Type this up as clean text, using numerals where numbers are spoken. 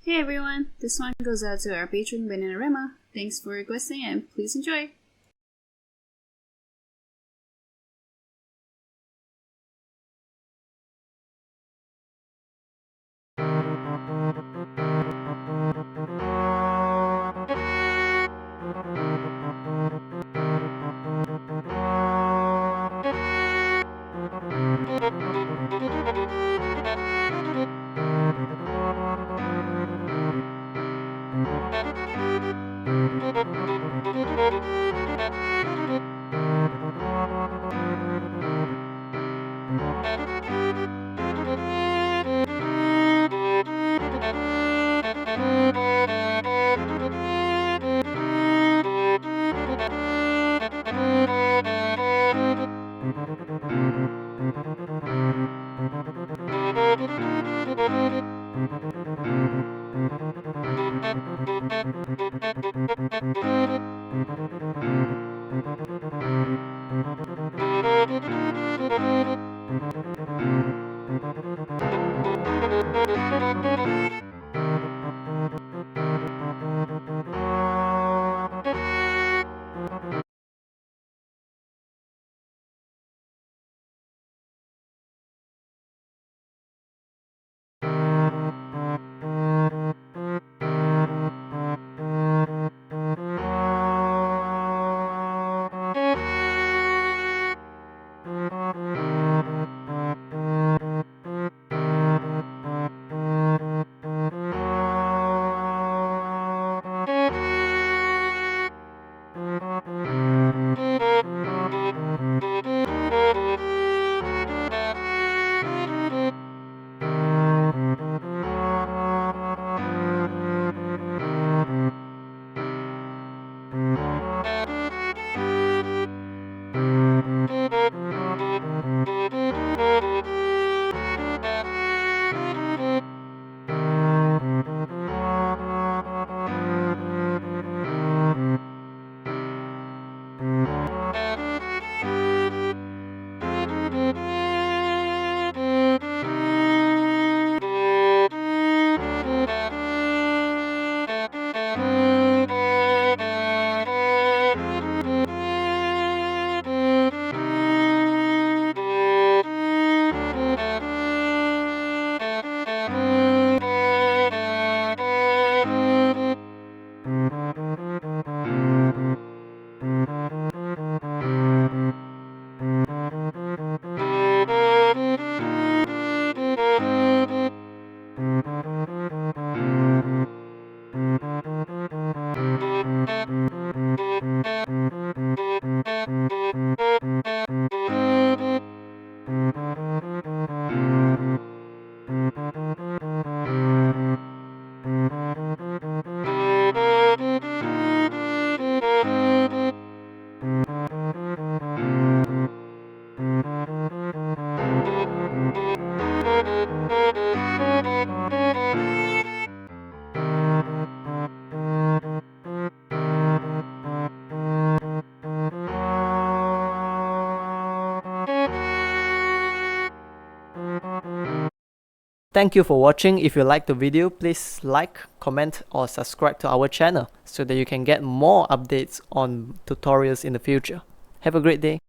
Hey everyone, this one goes out to our patron Bananarema. Thanks for requesting and please enjoy! Thank you for watching. If you liked the video, please like, comment or subscribe to our channel so that you can get more updates on tutorials in the future. Have a great day.